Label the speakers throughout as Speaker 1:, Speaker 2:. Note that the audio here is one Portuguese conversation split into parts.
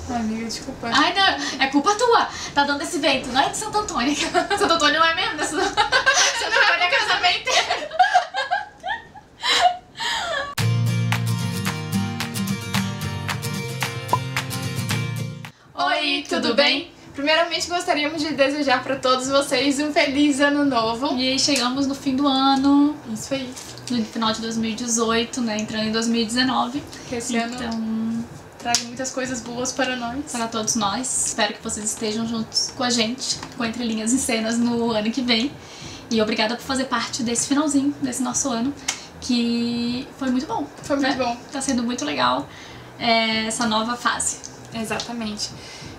Speaker 1: Ai, amiga, desculpa.
Speaker 2: Ai, não, é culpa tua. Tá dando esse vento, não é de Santo Antônio. Santo Antônio não é mesmo? Santo Antônio é a casa bem inteira.
Speaker 1: Oi, tudo bem? Primeiramente gostaríamos de desejar pra todos vocês um feliz ano novo.
Speaker 2: E aí chegamos no fim do ano.
Speaker 1: Isso aí.
Speaker 2: No final de 2018, né? Entrando em 2019.
Speaker 1: Que esse ano traga muitas coisas boas para nós.
Speaker 2: Para todos nós. Espero que vocês estejam juntos com a gente, com Entre Linhas e Cenas no ano que vem. E obrigada por fazer parte desse finalzinho, desse nosso ano, que foi muito bom.
Speaker 1: Foi muito bom.
Speaker 2: Tá sendo muito legal essa nova fase.
Speaker 1: Exatamente.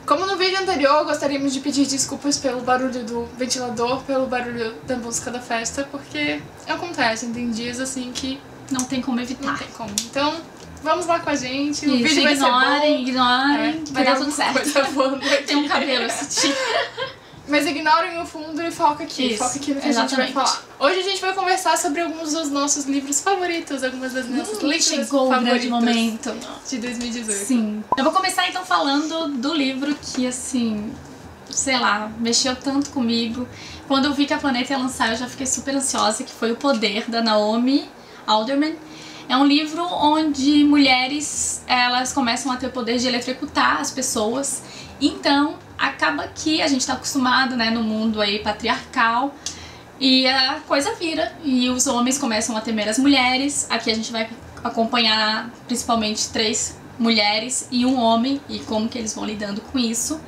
Speaker 1: Como no vídeo anterior, gostaríamos de pedir desculpas pelo barulho do ventilador, pelo barulho da música da festa, porque acontece, tem dias assim que
Speaker 2: não tem como evitar.
Speaker 1: Não tem como. Então, vamos lá com a gente.
Speaker 2: O vídeo vai ser bom. Ignorem, vai dar tudo certo.
Speaker 1: Coisa boa
Speaker 2: tem um cabelo assistindo.
Speaker 1: Mas ignorem o fundo e foca aqui.
Speaker 2: Isso,
Speaker 1: foca aqui no que a gente vai falar. Hoje a gente vai conversar sobre alguns dos nossos livros favoritos, algumas das nossas leituras favoritas
Speaker 2: momento
Speaker 1: de 2018.
Speaker 2: Sim. Eu vou começar então falando do livro que, assim, sei lá, mexeu tanto comigo. Quando eu vi que a Planeta ia lançar, eu já fiquei super ansiosa, que foi O Poder, da Naomi Alderman. É um livro onde mulheres, elas começam a ter o poder de eletrocutar as pessoas. Então, acaba que a gente tá acostumado, né, no mundo aí patriarcal, e a coisa vira, e os homens começam a temer as mulheres. Aqui a gente vai acompanhar principalmente 3 mulheres e um homem, e como que eles vão lidando com isso.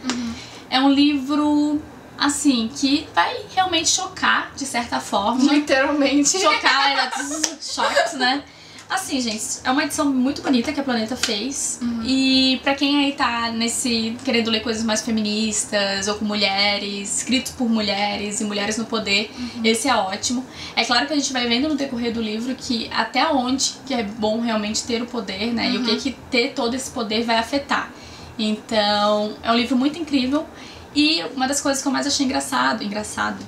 Speaker 2: É um livro, assim, que vai realmente chocar, de certa forma.
Speaker 1: Literalmente.
Speaker 2: Chocar, choques, né? Assim, gente, é uma edição muito bonita que a Planeta fez. E pra quem aí tá querendo ler coisas mais feministas ou com mulheres, escritos por mulheres e mulheres no poder, esse é ótimo. É claro que a gente vai vendo no decorrer do livro que até onde que é bom realmente ter o poder, né? E o que ter todo esse poder vai afetar. Então, é um livro muito incrível. E uma das coisas que eu mais achei engraçado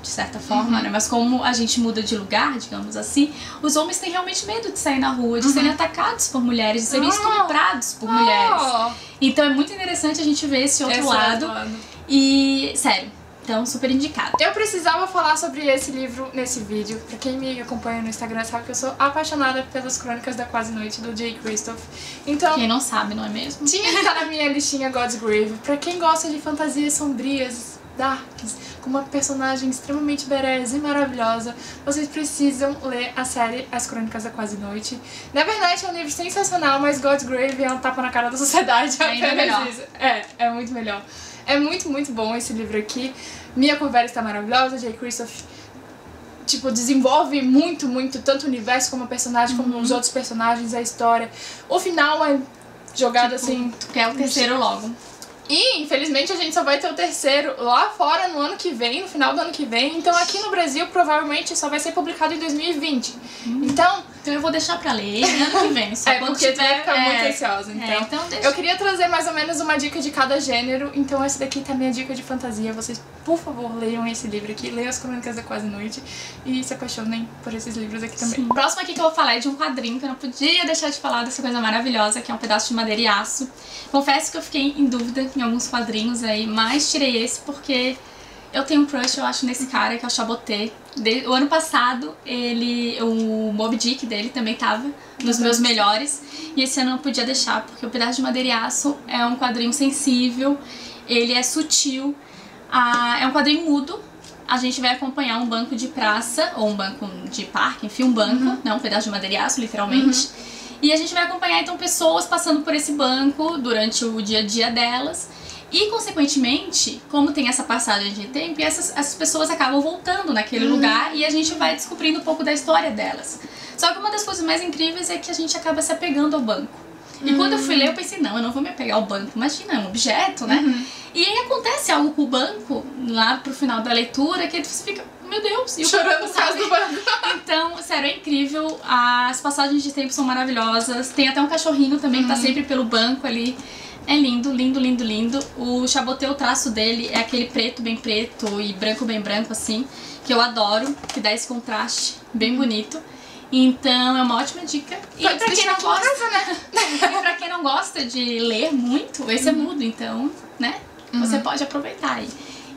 Speaker 2: de certa forma, né? Mas como a gente muda de lugar, digamos assim, os homens têm realmente medo de sair na rua, de serem atacados por mulheres, de serem estuprados por mulheres. Então é muito interessante a gente ver esse outro lado. E, sério, então super indicado.
Speaker 1: Eu precisava falar sobre esse livro nesse vídeo. Pra quem me acompanha no Instagram sabe que eu sou apaixonada pelas Crônicas da Quase Noite, do Jay Kristoff. Então,
Speaker 2: quem não sabe, não é mesmo?
Speaker 1: Tinha que estar na minha listinha God's Grave. Pra quem gosta de fantasias sombrias, darks, com uma personagem extremamente badass e maravilhosa, vocês precisam ler a série As Crônicas da Quase Noite. Na verdade é um livro sensacional, mas God's Grave é um tapa na cara da sociedade.
Speaker 2: Ainda melhor.
Speaker 1: Isso. É muito melhor. É muito, muito bom esse livro aqui. Mia Covera está maravilhosa, Jay Kristoff, tipo, desenvolve muito, muito, tanto o universo como a personagem, como os outros personagens, a história. O final é jogado assim...
Speaker 2: Tu quer o terceiro logo.
Speaker 1: E, infelizmente, a gente só vai ter o terceiro lá fora no ano que vem, no final do ano que vem. Então, aqui no Brasil, provavelmente, só vai ser publicado em 2020. Então
Speaker 2: eu vou deixar pra ler ano que vem. Só quando
Speaker 1: porque
Speaker 2: tiver,
Speaker 1: tu vai ficar muito ansiosa.
Speaker 2: Então deixa.
Speaker 1: Eu queria trazer mais ou menos uma dica de cada gênero. Então, essa daqui tá a minha dica de fantasia. Vocês, por favor, leiam esse livro aqui. Leiam As Crônicas da Quase Noite. E se apaixonem por esses livros aqui também.
Speaker 2: O próximo aqui que eu vou falar é de um quadrinho que eu não podia deixar de falar dessa coisa maravilhosa, que é um pedaço de madeira e aço. Confesso que eu fiquei em dúvida em alguns quadrinhos aí, mas tirei esse porque eu tenho um crush, eu acho, nesse cara, que é o Chaboté. O ano passado, o Moby Dick dele também tava nos meus melhores. E esse ano eu não podia deixar, porque o Pedaço de Madeira e Aço é um quadrinho sensível, ele é sutil, é um quadrinho mudo. A gente vai acompanhar um banco de praça, ou um banco de parque, enfim, um banco, né, um pedaço de madeira e aço, literalmente. E a gente vai acompanhar, então, pessoas passando por esse banco durante o dia a dia delas. E, consequentemente, como tem essa passagem de tempo, essas pessoas acabam voltando naquele lugar e a gente vai descobrindo um pouco da história delas. Só que uma das coisas mais incríveis é que a gente acaba se apegando ao banco. E quando eu fui ler, eu pensei, não, eu não vou me apegar ao banco, imagina, é um objeto, né? E aí acontece algo com o banco, lá pro final da leitura, que você fica, meu Deus, e o
Speaker 1: chorando por causa do banco.
Speaker 2: Então, sério, é incrível, as passagens de tempo são maravilhosas, tem até um cachorrinho também que tá sempre pelo banco ali. É lindo, lindo, lindo, lindo. O Chaboté, o traço dele é aquele preto bem preto e branco bem branco, assim, que eu adoro, que dá esse contraste bem bonito. Então é uma ótima dica. E
Speaker 1: Pode
Speaker 2: pra quem
Speaker 1: deixar
Speaker 2: não
Speaker 1: aqui em
Speaker 2: gosta,
Speaker 1: casa, né?
Speaker 2: e pra quem não gosta de ler muito, esse é mudo, então, né? Você pode aproveitar aí.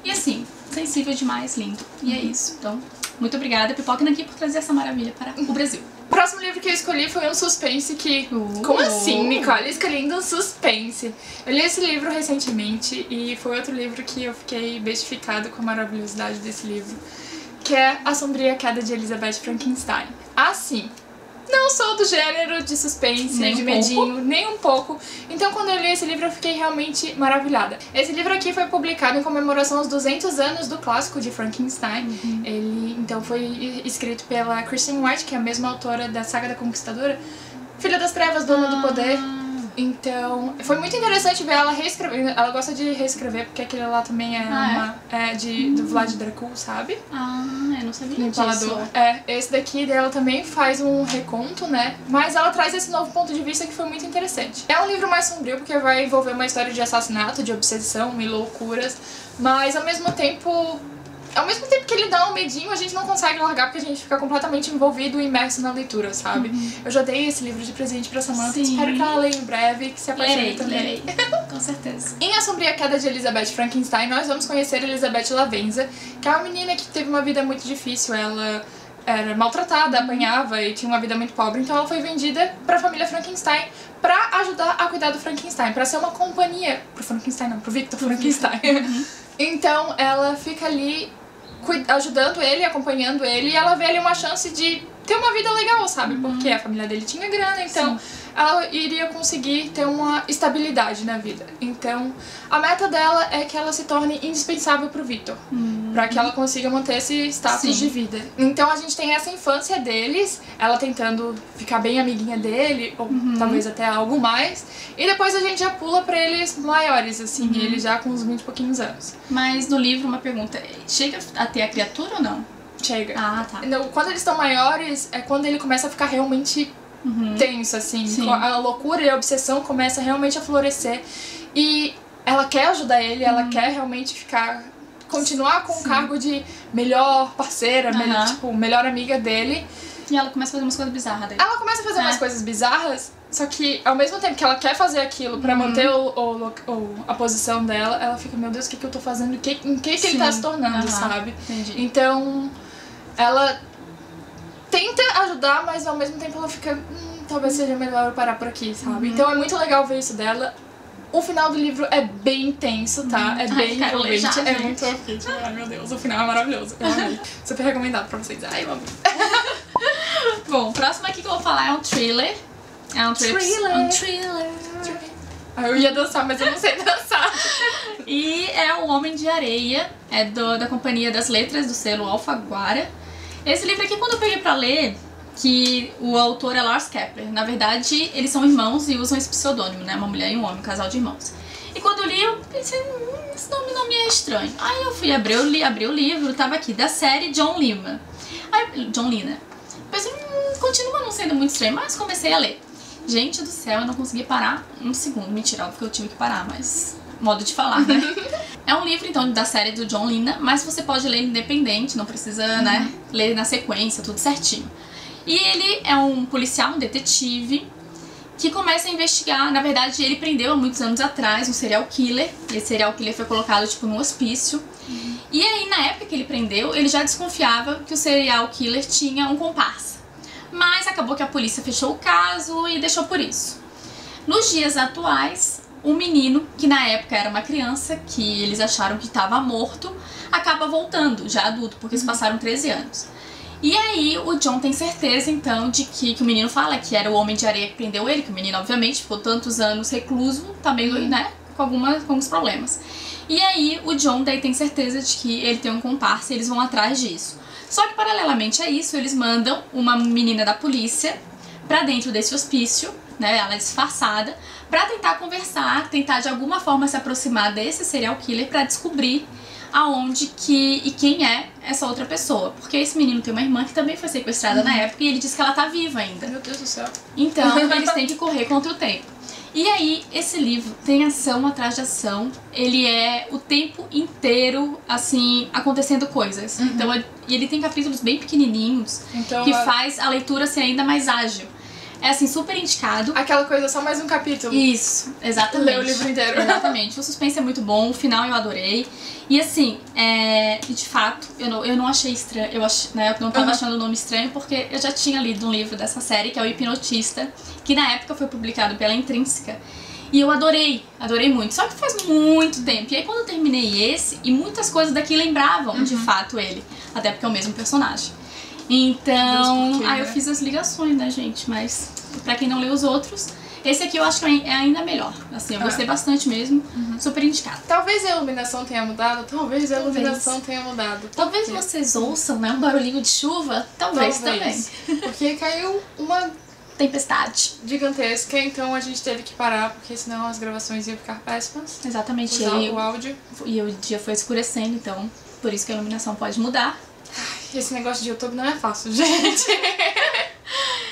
Speaker 2: E assim, sensível demais, lindo. E é isso. Então, muito obrigada, Pipoca Nanquim, por trazer essa maravilha para o Brasil.
Speaker 1: O próximo livro que eu escolhi foi um suspense que... Como assim, Nicole? Escolhendo um suspense. Eu li esse livro recentemente e foi outro livro que eu fiquei bestificada com a maravilhosidade desse livro, que é A Sombria Queda de Elizabeth Frankenstein. Assim, não sou do gênero de suspense,
Speaker 2: Nem
Speaker 1: de
Speaker 2: um
Speaker 1: medinho,
Speaker 2: pouco.
Speaker 1: nem um pouco. Então, quando eu li esse livro, eu fiquei realmente maravilhada. Esse livro aqui foi publicado em comemoração aos 200 anos do clássico de Frankenstein. Ele, então, foi escrito pela Kristen White, que é a mesma autora da Saga da Conquistadora, Filha das Trevas, Dona do Poder. Então, foi muito interessante ver ela reescrever. Ela gosta de reescrever, porque aquele lá também é do Vlad Dracul, sabe?
Speaker 2: Ah, eu não sabia
Speaker 1: No
Speaker 2: disso.
Speaker 1: Empalador. Esse daqui dela também faz um reconto, né? Mas ela traz esse novo ponto de vista que foi muito interessante. É um livro mais sombrio, porque vai envolver uma história de assassinato, de obsessão e loucuras, mas ao mesmo tempo que ele dá um medinho, a gente não consegue largar porque a gente fica completamente envolvido e imerso na leitura, sabe? Eu já dei esse livro de presente pra Samantha,
Speaker 2: Sim.
Speaker 1: espero que ela leia em breve e que se apaixone também.
Speaker 2: Lerei. Com certeza.
Speaker 1: Em A Sombria Queda de Elizabeth Frankenstein, nós vamos conhecer Elizabeth Lavenza, que é uma menina que teve uma vida muito difícil. Ela era maltratada, apanhava e tinha uma vida muito pobre, então ela foi vendida pra família Frankenstein pra ajudar a cuidar do Frankenstein, pra ser uma companhia pro Frankenstein, não, pro Victor Frankenstein. Então ela fica ali ajudando ele, acompanhando ele, e ela vê ali uma chance de ter uma vida legal, sabe? Porque a família dele tinha grana, então ela iria conseguir ter uma estabilidade na vida. Então, a meta dela é que ela se torne indispensável pro Victor, pra que ela consiga manter esse status de vida. Então, a gente tem essa infância deles, ela tentando ficar bem amiguinha dele, ou talvez até algo mais, e depois a gente já pula pra eles maiores, assim, eles já com uns 20 e pouquinhos anos.
Speaker 2: Mas no livro, uma pergunta, chega a ter a criatura ou não?
Speaker 1: Chega.
Speaker 2: Ah, tá.
Speaker 1: Então, quando eles estão maiores, é quando ele começa a ficar realmente tenso, assim.
Speaker 2: Sim.
Speaker 1: A loucura e a obsessão começa realmente a florescer. E ela quer ajudar ele, ela quer realmente continuar com o cargo de melhor parceira, melhor amiga dele.
Speaker 2: E ela começa a fazer umas coisas bizarras daí.
Speaker 1: Ela começa a fazer umas coisas bizarras, só que ao mesmo tempo que ela quer fazer aquilo pra manter a posição dela, ela fica, meu Deus, o que eu tô fazendo? Em que ele tá se tornando, sabe?
Speaker 2: Entendi.
Speaker 1: Então, ela tenta ajudar, mas ao mesmo tempo ela fica, talvez seja melhor eu parar por aqui, sabe? Então é muito legal ver isso dela. O final do livro é bem intenso, tá? É bem envolvente, é muito aflito. Ai, meu Deus, o final é maravilhoso. Eu amei. Super recomendado pra vocês. Ai, eu amo.
Speaker 2: Bom, o próximo aqui que eu vou falar é um thriller. É um thriller.
Speaker 1: Eu ia dançar, mas eu não sei dançar.
Speaker 2: E é O Homem de Areia, é da Companhia das Letras, do selo Alfaguara. Esse livro aqui, quando eu peguei pra ler, que o autor é Lars Kepler. Na verdade, eles são irmãos e usam esse pseudônimo, né? Uma mulher e um homem, um casal de irmãos. E quando eu li, eu pensei, esse nome não me é estranho. Aí eu fui abrir o livro, tava aqui, da série John Lina. Pensei, continua não sendo muito estranho, mas comecei a ler. Gente do céu, eu não consegui parar um segundo. Mentira, óbvio que eu tive que parar, mas modo de falar, né? É um livro, então, da série do John Lina, mas você pode ler independente, não precisa, né, ler na sequência, tudo certinho. E ele é um policial, um detetive, que começa a investigar. Na verdade, ele prendeu há muitos anos atrás um serial killer, e esse serial killer foi colocado, tipo, num hospício. E aí, na época que ele prendeu, ele já desconfiava que o serial killer tinha um comparsa. Mas acabou que a polícia fechou o caso e deixou por isso. Nos dias atuais, o menino, que na época era uma criança, que eles acharam que estava morto, acaba voltando, já adulto, porque se passaram 13 anos. E aí o John tem certeza, então, de que o menino fala que era o Homem de Areia que prendeu ele, que o menino, obviamente, ficou tantos anos recluso, também, né, com alguns problemas. E aí o John daí tem certeza de que ele tem um comparsa e eles vão atrás disso. Só que, paralelamente a isso, eles mandam uma menina da polícia pra dentro desse hospício, né, ela é disfarçada, pra tentar conversar, tentar de alguma forma se aproximar desse serial killer pra descobrir aonde e quem é essa outra pessoa. Porque esse menino tem uma irmã que também foi sequestrada na época e ele diz que ela tá viva ainda.
Speaker 1: Meu Deus do céu.
Speaker 2: Então, eles têm que correr contra o tempo. E aí, esse livro tem ação atrás de ação, ele é o tempo inteiro, assim, acontecendo coisas. Então, e ele tem capítulos bem pequenininhos,
Speaker 1: Então,
Speaker 2: que faz a leitura ser ainda mais ágil. É, assim, super indicado.
Speaker 1: Aquela coisa, só mais um capítulo.
Speaker 2: Isso, exatamente.
Speaker 1: Ler o livro inteiro.
Speaker 2: Exatamente. O suspense é muito bom, o final eu adorei. E assim, de fato, eu não achei estranho, eu não tava achando o nome estranho porque eu já tinha lido um livro dessa série, que é O Hipnotista, que na época foi publicado pela Intrínseca. E eu adorei muito. Só que faz muito tempo. E aí quando eu terminei esse, e muitas coisas daqui lembravam de fato ele. Até porque é o mesmo personagem. Então, aí eu fiz as ligações, né, gente? Mas pra quem não leu os outros, esse aqui eu acho que é ainda melhor. Assim, eu gostei bastante mesmo. Super indicado.
Speaker 1: Talvez a iluminação tenha mudado, talvez a iluminação tenha mudado.
Speaker 2: Talvez vocês ouçam, né, um barulhinho de chuva. Talvez também.
Speaker 1: Porque caiu uma
Speaker 2: tempestade
Speaker 1: gigantesca, então a gente teve que parar, porque senão as gravações iam ficar péssimas.
Speaker 2: Exatamente.
Speaker 1: O áudio.
Speaker 2: E o dia foi escurecendo, então por isso que a iluminação pode mudar.
Speaker 1: Esse negócio de YouTube não é fácil, gente.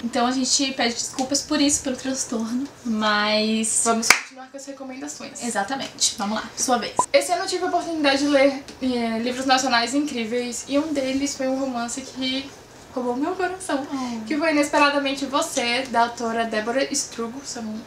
Speaker 2: Então a gente pede desculpas por isso, pelo transtorno, mas...
Speaker 1: Vamos continuar com as recomendações.
Speaker 2: Exatamente. Vamos lá, sua vez.
Speaker 1: Esse ano eu tive a oportunidade de ler livros nacionais incríveis, e um deles foi um romance que roubou meu coração, que foi Inesperadamente Você, da autora Débora Strugo, se eu não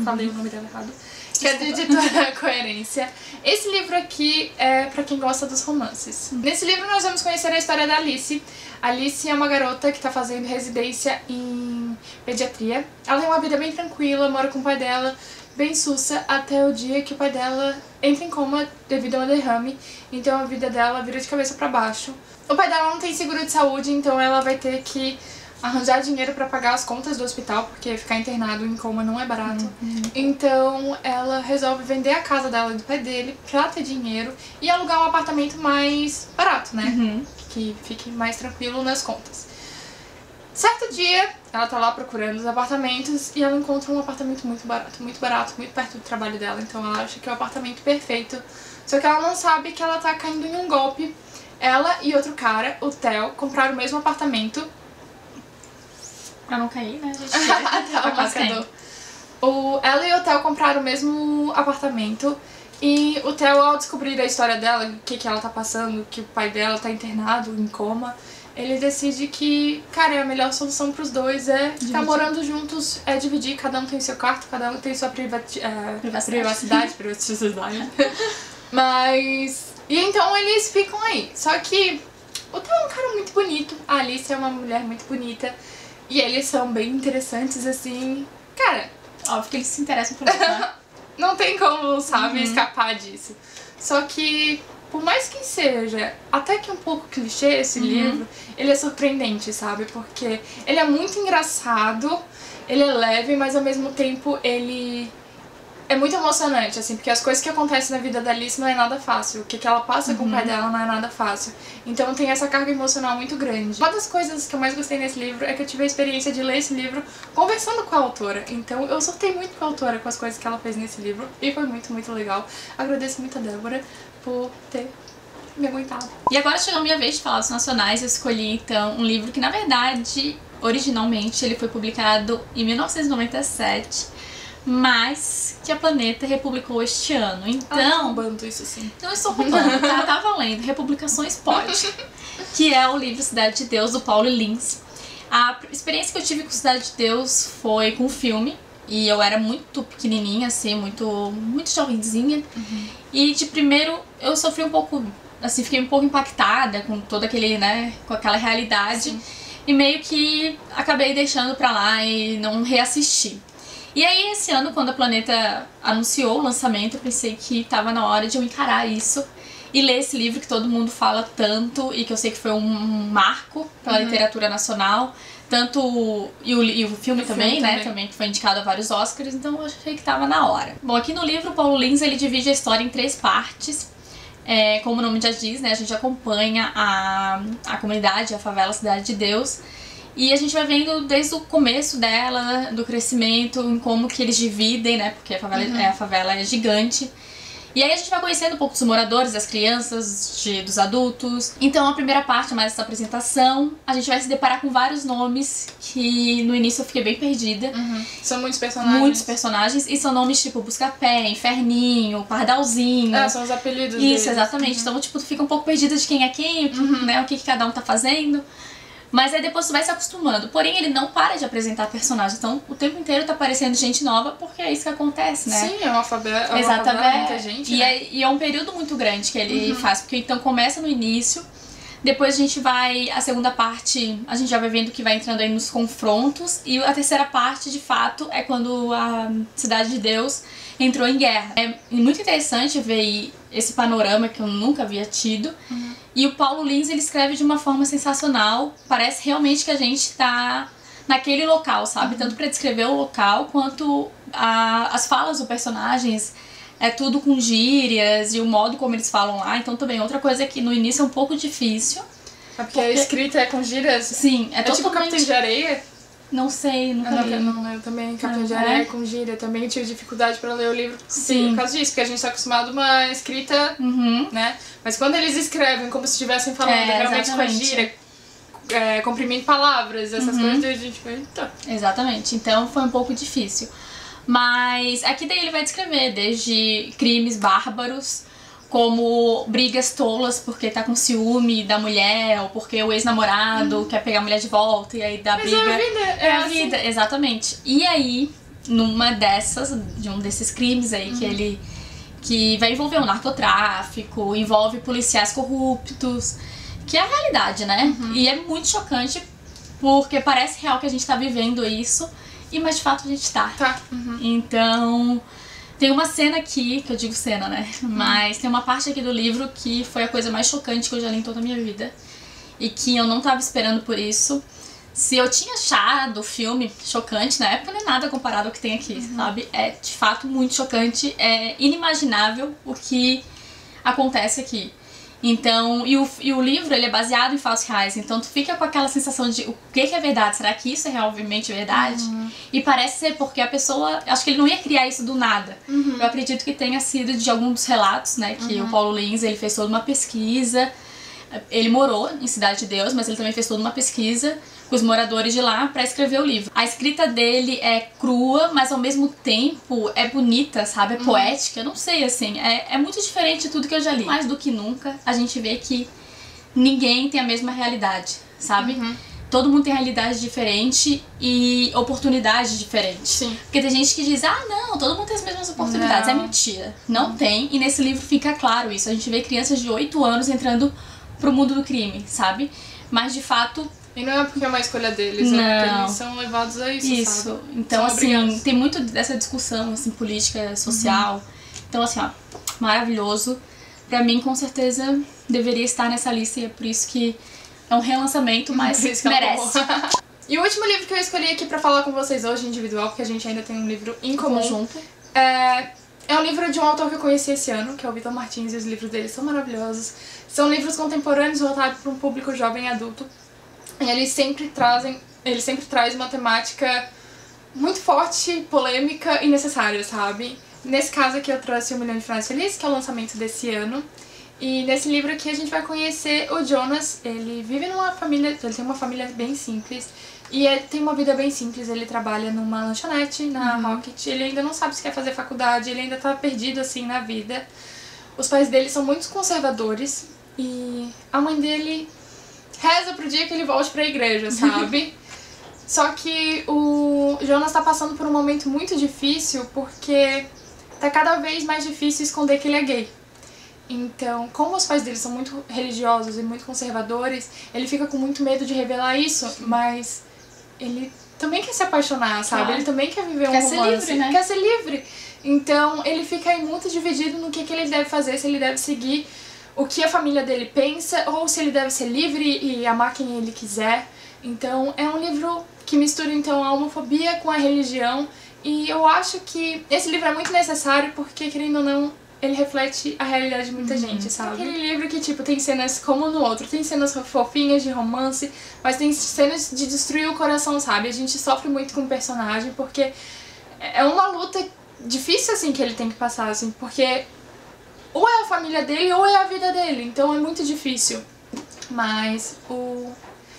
Speaker 1: falei o nome dela errado, que é da editora Coerência. Esse livro aqui é pra quem gosta dos romances. Nesse livro nós vamos conhecer a história da Alice. Alice é uma garota que tá fazendo residência em pediatria. Ela tem uma vida bem tranquila, mora com o pai dela, bem sussa, até o dia que o pai dela entra em coma devido a uma derrame. Então a vida dela vira de cabeça pra baixo. O pai dela não tem seguro de saúde, então ela vai ter que arranjar dinheiro pra pagar as contas do hospital, porque ficar internado em coma não é barato. Então ela resolve vender a casa dela e do pai dele pra ter dinheiro e alugar um apartamento mais barato, né? Que fique mais tranquilo nas contas. Certo dia, ela tá lá procurando os apartamentos e ela encontra um apartamento muito barato, muito perto do trabalho dela. Então ela acha que é o apartamento perfeito. Só que ela não sabe que ela tá caindo em um golpe. Ela e outro cara, o Theo, compraram o mesmo apartamento.
Speaker 2: Pra não cair, né, gente?
Speaker 1: Ela e o Theo compraram o mesmo apartamento. E o Theo, ao descobrir a história dela, o que ela tá passando, que o pai dela tá internado, em coma, ele decide que, cara, a melhor solução pros dois é ficar morando juntos, é dividir, cada um tem seu quarto, cada um tem sua privacidade. Mas... E então eles ficam aí. Só que o Theo é um cara muito bonito, a Alice é uma mulher muito bonita, e eles são bem interessantes, assim... Cara...
Speaker 2: Óbvio que eles se interessam por isso, né?
Speaker 1: Não tem como, sabe, escapar disso. Só que, por mais que seja até que um pouco clichê esse livro, ele é surpreendente, sabe? Porque ele é muito engraçado, ele é leve, mas ao mesmo tempo ele é muito emocionante, assim, porque as coisas que acontecem na vida da Alice não é nada fácil. O que ela passa com o pai dela não é nada fácil. Então tem essa carga emocional muito grande. Uma das coisas que eu mais gostei nesse livro é que eu tive a experiência de ler esse livro conversando com a autora. Então eu surtei muito com a autora, com as coisas que ela fez nesse livro. E foi muito, muito legal. Agradeço muito a Débora por ter me aguentado.
Speaker 2: E agora chegou a minha vez de falar dos nacionais. Eu escolhi, então, um livro que, na verdade, originalmente ele foi publicado em 1997. Mas que a Planeta republicou este ano. Então...
Speaker 1: roubando isso sim.
Speaker 2: Não estou roubando, tá valendo. Republicações pode. Que é o livro Cidade de Deus, do Paulo Lins. A experiência que eu tive com Cidade de Deus foi com o filme. E eu era muito pequenininha, assim, muito jovenzinha. E de primeiro eu sofri um pouco, assim, fiquei um pouco impactada com todo aquele, né, com aquela realidade. Sim. E meio que acabei deixando pra lá e não reassisti. E aí, esse ano, quando a Planeta anunciou o lançamento, eu pensei que tava na hora de eu encarar isso e ler esse livro que todo mundo fala tanto e que eu sei que foi um marco pela literatura nacional. E o filme também, né? Também que foi indicado a vários Oscars, então eu achei que tava na hora. Bom, aqui no livro, o Paulo Lins, ele divide a história em 3 partes. Como o nome já diz, né? A gente acompanha a comunidade, a favela Cidade de Deus. E a gente vai vendo desde o começo dela, do crescimento, em como que eles dividem, né? Porque a favela é gigante. E aí a gente vai conhecendo um pouco dos moradores, das crianças, dos adultos. Então a primeira parte é mais essa apresentação. A gente vai se deparar com vários nomes que no início eu fiquei bem perdida.
Speaker 1: São muitos personagens.
Speaker 2: Muitos personagens. E são nomes tipo Busca-Pé, Inferninho, Pardalzinho.
Speaker 1: São os apelidos
Speaker 2: Isso,
Speaker 1: deles.
Speaker 2: Exatamente. Então, tipo, tu fica um pouco perdida de quem é quem, né, o que cada um tá fazendo. Mas aí depois tu vai se acostumando. Porém, ele não para de apresentar personagens. Então, o tempo inteiro tá aparecendo gente nova, porque é isso que acontece, né?
Speaker 1: Sim, é um alfabeto.
Speaker 2: Exatamente.
Speaker 1: Muita gente,
Speaker 2: e,
Speaker 1: né?
Speaker 2: é um período muito grande que ele faz. Porque então começa no início, depois a gente vai... A segunda parte, a gente já vai vendo que vai entrando aí nos confrontos. E a terceira parte, de fato, é quando a Cidade de Deus entrou em guerra. É muito interessante ver esse panorama que eu nunca havia tido. E o Paulo Lins, ele escreve de uma forma sensacional. Parece realmente que a gente tá naquele local, sabe? Tanto pra descrever o local, quanto as falas dos personagens. É tudo com gírias e o modo como eles falam lá. Então também outra coisa que no início é um pouco difícil.
Speaker 1: É porque a escrita é com gírias?
Speaker 2: Sim, é totalmente...
Speaker 1: tipo Capitão de Areia?
Speaker 2: Não sei, nunca li.
Speaker 1: Não, eu também, Capitão de Areia com gíria. Também tive dificuldade pra ler o livro por causa disso, porque a gente tá acostumado a uma escrita, né? Mas quando eles escrevem como se estivessem falando realmente com a gíria, comprimindo palavras, essas coisas, a gente vai... Então.
Speaker 2: Exatamente, então foi um pouco difícil. Mas aqui daí ele vai descrever desde crimes bárbaros, como brigas tolas porque tá com ciúme da mulher, ou porque o ex-namorado quer pegar a mulher de volta, e aí dá briga.
Speaker 1: Mas é a vida,
Speaker 2: é a vida, exatamente. E aí, numa de um desses crimes aí que vai envolver o narcotráfico, envolve policiais corruptos, que é a realidade, né? E é muito chocante, porque parece real que a gente tá vivendo isso, mas de fato a gente tá. Então... Tem uma cena aqui, que eu digo cena, né? Mas tem uma parte aqui do livro que foi a coisa mais chocante que eu já li em toda a minha vida. E que eu não tava esperando por isso. Se eu tinha achado o filme chocante, na época não é nada comparado ao que tem aqui, sabe? É de fato muito chocante, é inimaginável o que acontece aqui. Então, e o livro, ele é baseado em fatos reais, então tu fica com aquela sensação de o que é verdade, será que isso é realmente verdade? E parece ser porque a pessoa, acho que ele não ia criar isso do nada. Eu acredito que tenha sido de algum dos relatos, né, que o Paulo Lins, ele fez toda uma pesquisa, ele morou em Cidade de Deus, mas ele também fez toda uma pesquisa com os moradores de lá pra escrever o livro. A escrita dele é crua, mas ao mesmo tempo é bonita, sabe? É poética, eu não sei, assim, é muito diferente de tudo que eu já li. Mais do que nunca, a gente vê que ninguém tem a mesma realidade, sabe? Todo mundo tem realidade diferente e oportunidades diferentes.
Speaker 1: Sim.
Speaker 2: Porque tem gente que diz, não, todo mundo tem as mesmas oportunidades. É mentira. Não tem, e nesse livro fica claro isso. A gente vê crianças de 8 anos entrando pro mundo do crime, sabe? Mas de fato...
Speaker 1: E não é porque é uma escolha deles, é porque eles são levados a isso, sabe?
Speaker 2: Então, assim, tem muito dessa discussão, assim, política, social. Então, assim, ó, maravilhoso. Pra mim, com certeza, deveria estar nessa lista e é por isso que é um relançamento, mas merece.
Speaker 1: E o último livro que eu escolhi aqui pra falar com vocês hoje, individual, porque a gente ainda tem um livro em comum.
Speaker 2: Conjunto.
Speaker 1: É um livro de um autor que eu conheci esse ano, que é o Vitor Martins, e os livros dele são maravilhosos. São livros contemporâneos voltados para um público jovem e adulto. E ele sempre traz uma temática muito forte, polêmica e necessária, sabe? Nesse caso aqui eu trouxe 1 Milhão de Finais Felizes, que é o lançamento desse ano. E nesse livro aqui a gente vai conhecer o Jonas. Ele vive numa família, ele tem uma família bem simples. E ele tem uma vida bem simples, ele trabalha numa lanchonete, na Rocket. Ele ainda não sabe se quer fazer faculdade, ele ainda tá perdido assim na vida. Os pais dele são muito conservadores e a mãe dele reza pro dia que ele volte pra igreja, sabe? Só que o Jonas tá passando por um momento muito difícil porque tá cada vez mais difícil esconder que ele é gay. Então, como os pais dele são muito religiosos e muito conservadores, ele fica com muito medo de revelar isso, mas ele também quer se apaixonar, sabe?
Speaker 2: Claro.
Speaker 1: Ele também quer viver um
Speaker 2: Quer
Speaker 1: romance.
Speaker 2: ser livre, né?
Speaker 1: Quer ser livre. Então, ele fica aí muito dividido no que ele deve fazer, se ele deve seguir o que a família dele pensa, ou se ele deve ser livre e amar quem ele quiser. Então, é um livro que mistura, então, a homofobia com a religião. E eu acho que esse livro é muito necessário porque, querendo ou não, ele reflete a realidade de muita gente, sabe? Aquele livro que, tipo, tem cenas como no outro, tem cenas fofinhas de romance, mas tem cenas de destruir o coração, sabe? A gente sofre muito com o personagem porque é uma luta difícil, assim, que ele tem que passar, assim, porque ou é a família dele ou é a vida dele. Então é muito difícil. Mas o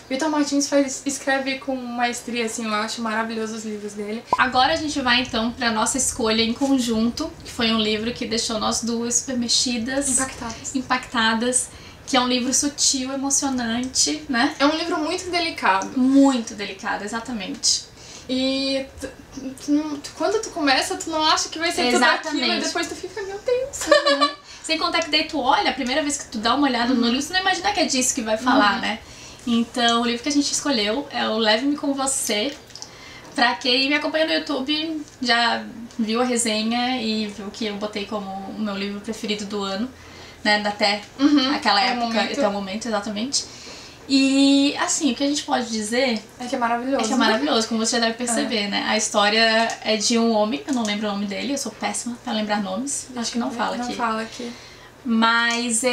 Speaker 1: Vitor Martins escreve com maestria, assim, eu acho maravilhoso os livros dele.
Speaker 2: Agora a gente vai então pra nossa escolha em conjunto, que foi um livro que deixou nós duas super mexidas, impactadas, que é um livro sutil, emocionante, né?
Speaker 1: É um livro muito delicado.
Speaker 2: Muito delicado, exatamente.
Speaker 1: E quando tu começa, tu não acha que vai ser tudo aquilo, e depois tu fica, meu Deus.
Speaker 2: Sem contar que daí tu olha, a primeira vez que tu dá uma olhada no livro, tu não imagina que é disso que vai falar, né? Então, o livro que a gente escolheu é o Leve-me com Você. Pra quem me acompanha no YouTube já viu a resenha e viu que eu botei como o meu livro preferido do ano, né? Até aquela época, até o momento, exatamente. E, assim, o que a gente pode dizer...
Speaker 1: É que é maravilhoso.
Speaker 2: É que é maravilhoso, como você já deve perceber, né? A história é de um homem, eu não lembro o nome dele, eu sou péssima pra lembrar nomes. Acho que não fala aqui.
Speaker 1: Não fala aqui.
Speaker 2: Mas a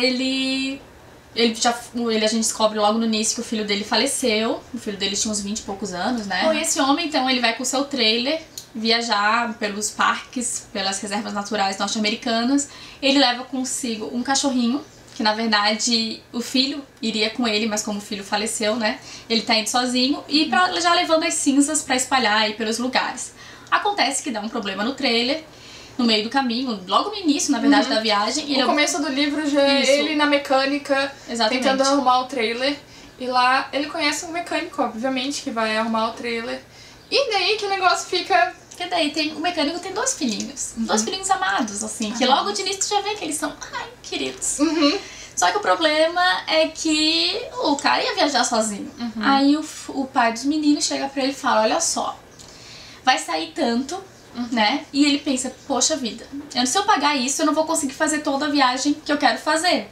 Speaker 2: gente descobre logo no início que o filho dele faleceu. O filho dele tinha uns 20 e poucos anos, né? Bom, e esse homem, então, ele vai com o seu trailer viajar pelos parques, pelas reservas naturais norte-americanas. Ele leva consigo um cachorrinho, que na verdade o filho iria com ele, mas como o filho faleceu, né? Ele tá indo sozinho e já levando as cinzas pra espalhar aí pelos lugares. Acontece que dá um problema no trailer, no meio do caminho, logo no início, na verdade, da viagem.
Speaker 1: O começo do livro já é ele na mecânica, tentando arrumar o trailer. E lá ele conhece um mecânico, obviamente, que vai arrumar o trailer. E daí que o negócio fica...
Speaker 2: Porque daí o mecânico tem dois filhinhos. Dois filhinhos amados, assim. Que logo de início tu já vê que eles são, queridos. Só que o problema é que o cara ia viajar sozinho. Aí o pai dos meninos chega pra ele e fala, olha só, vai sair tanto... né? E ele pensa, poxa vida, se eu pagar isso eu não vou conseguir fazer toda a viagem que eu quero fazer.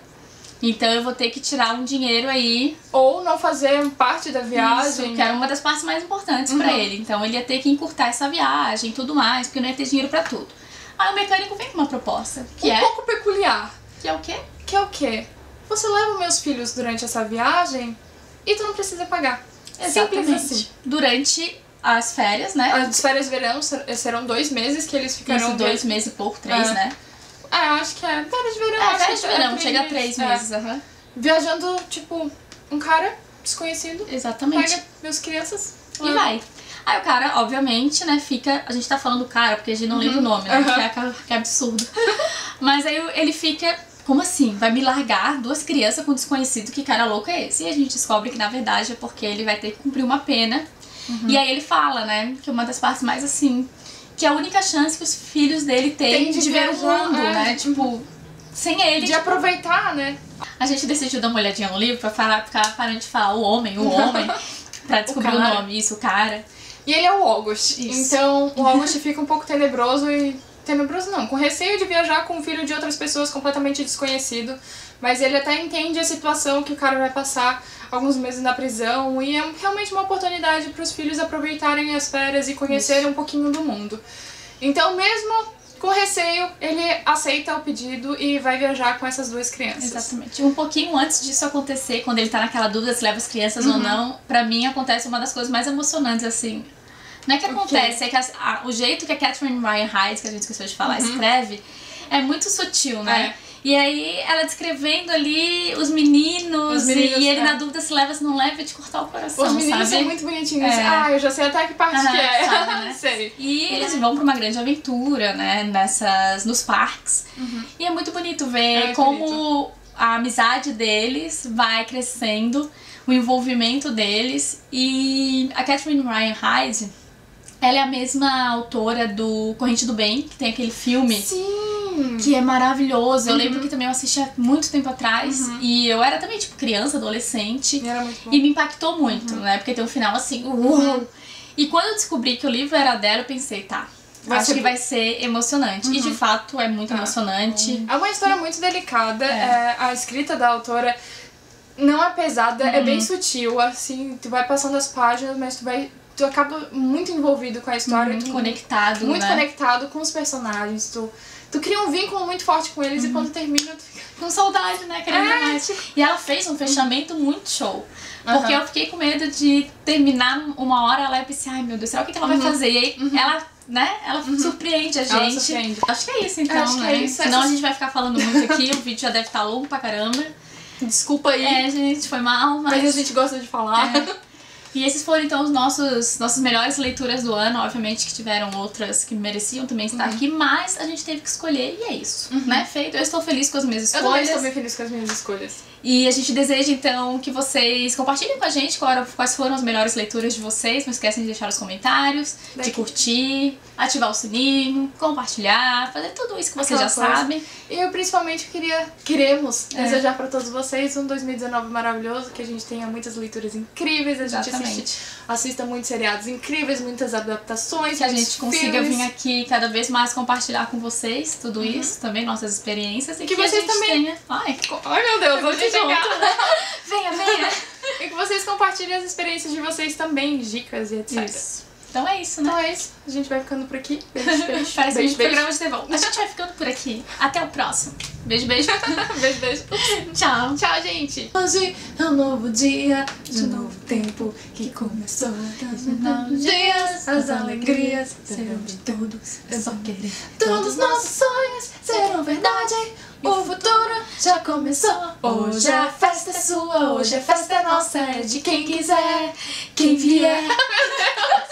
Speaker 2: Então eu vou ter que tirar um dinheiro aí.
Speaker 1: Ou não fazer parte da viagem.
Speaker 2: Isso, que era uma das partes mais importantes pra ele. Então ele ia ter que encurtar essa viagem e tudo mais, porque não ia ter dinheiro pra tudo. Aí o mecânico vem com uma proposta, que
Speaker 1: um pouco peculiar.
Speaker 2: Que é o quê?
Speaker 1: Que é o quê? Você leva meus filhos durante essa viagem e tu não precisa pagar.
Speaker 2: Exatamente.
Speaker 1: Simples assim.
Speaker 2: Durante as férias, né?
Speaker 1: As férias de verão serão 2 meses que eles ficarão...
Speaker 2: Isso, 2 meses e pouco, 3, né?
Speaker 1: Eu acho que é. Férias de verão,
Speaker 2: férias de verão, chega a 3 meses.
Speaker 1: Viajando, tipo, um cara desconhecido.
Speaker 2: Exatamente.
Speaker 1: Pega meus crianças
Speaker 2: e vai. Aí o cara, obviamente, né, fica... A gente tá falando do cara, porque a gente não lembra o nome, né? Que é absurdo. Mas aí ele fica... Como assim? Vai me largar 2 crianças com um desconhecido? Que cara louco é esse? E a gente descobre que, na verdade, é porque ele vai ter que cumprir uma pena. E aí ele fala, né, que uma das partes mais assim, que é a única chance que os filhos dele têm de ver o mundo, né, tipo, sem ele.
Speaker 1: De aproveitar, né.
Speaker 2: A gente decidiu dar uma olhadinha no livro pra ficar parando de falar o homem, pra descobrir o nome, isso, o cara.
Speaker 1: E ele é o August, então o August fica um pouco tenebroso e... Tenebroso não, com receio de viajar com o filho de outras pessoas completamente desconhecido, mas ele até entende a situação que o cara vai passar alguns meses na prisão e é realmente uma oportunidade para os filhos aproveitarem as férias e conhecerem um pouquinho do mundo. Então, mesmo com receio, ele aceita o pedido e vai viajar com essas 2 crianças.
Speaker 2: Exatamente. Um pouquinho antes disso acontecer, quando ele tá naquela dúvida se leva as crianças ou não, pra mim acontece uma das coisas mais emocionantes, assim. Não é que acontece, é que o jeito que a Catherine Ryan Hyde, que a gente esqueceu de falar, escreve, é muito sutil, né? E aí ela descrevendo ali os meninos e ele na dúvida se leva, se não leva, de cortar o coração,
Speaker 1: os meninos
Speaker 2: sabe?
Speaker 1: são muito bonitinhos. Eu já sei até que parte que é.
Speaker 2: Sabe, né?
Speaker 1: Sei.
Speaker 2: E eles vão pra uma grande aventura, né? Nos parques. E é muito bonito ver como a amizade deles vai crescendo, o envolvimento deles. E a Catherine Ryan Hyde, ela é a mesma autora do Corrente do Bem, que tem aquele filme.
Speaker 1: Sim!
Speaker 2: Que é maravilhoso. Eu lembro que também eu assisti há muito tempo atrás. E eu era também, tipo, criança, adolescente.
Speaker 1: E era muito bom.
Speaker 2: E me impactou muito, né? Porque tem um final assim, E quando eu descobri que o livro era dela, eu pensei, acho que vai ser emocionante. E de fato é muito emocionante.
Speaker 1: É uma história muito delicada. A escrita da autora não é pesada, é bem sutil. Assim, tu vai passando as páginas, mas tu acaba muito envolvido com a história.
Speaker 2: Muito conectado,
Speaker 1: muito conectado com os personagens. Tu cria um vínculo muito forte com eles e quando termina tu fica
Speaker 2: com saudade, né? Querendo mais. E ela fez um fechamento muito show. Porque eu fiquei com medo de terminar uma hora ela e pensei, ai meu Deus, será o que ela vai fazer? E aí ela né? Ela surpreende a gente.
Speaker 1: Ela surpreende.
Speaker 2: Acho que é isso então,
Speaker 1: Acho que
Speaker 2: né?
Speaker 1: é isso.
Speaker 2: Senão a gente vai ficar falando muito aqui, o vídeo já deve estar longo pra caramba.
Speaker 1: Desculpa aí.
Speaker 2: Gente, foi mal,
Speaker 1: Mas a gente gosta de falar.
Speaker 2: E esses foram então os nossas melhores leituras do ano. Obviamente que tiveram outras que mereciam também estar aqui, mas a gente teve que escolher e é isso, né? Feito. Eu estou feliz com as minhas escolhas.
Speaker 1: Eu também estou bem feliz com as minhas escolhas.
Speaker 2: E a gente deseja então que vocês compartilhem com a gente quais foram as melhores leituras de vocês. Não esquecem de deixar os comentários, de curtir, ativar o sininho, compartilhar, fazer tudo isso que vocês já sabem.
Speaker 1: E eu principalmente queremos desejar para todos vocês um 2019 maravilhoso, que a gente tenha muitas leituras incríveis, a gente assista muitos seriados incríveis, muitas adaptações,
Speaker 2: que a gente consiga vir aqui cada vez mais compartilhar com vocês tudo isso, também nossas experiências, e que vocês a gente também tenha... Ai,
Speaker 1: meu Deus, onde chegar?
Speaker 2: Venha, venha!
Speaker 1: E que vocês compartilhem as experiências de vocês também, dicas e etc.
Speaker 2: Isso. Então é isso, né?
Speaker 1: Então é isso. A gente vai ficando por aqui. Beijo, beijo.
Speaker 2: Parece
Speaker 1: beijo,
Speaker 2: um programa de TV. A gente vai ficando por aqui. Até o próximo. Beijo, beijo.
Speaker 1: Beijo, beijo.
Speaker 2: Tchau.
Speaker 1: Tchau, gente. Hoje é um novo dia, de um novo tempo que começou. Novos dias, as alegrias serão de todos. Eu só querer. Todos nossos sonhos serão verdade. O futuro já começou. Hoje a festa é sua, hoje a festa é nossa. É de quem quiser, quem vier. Meu Deus.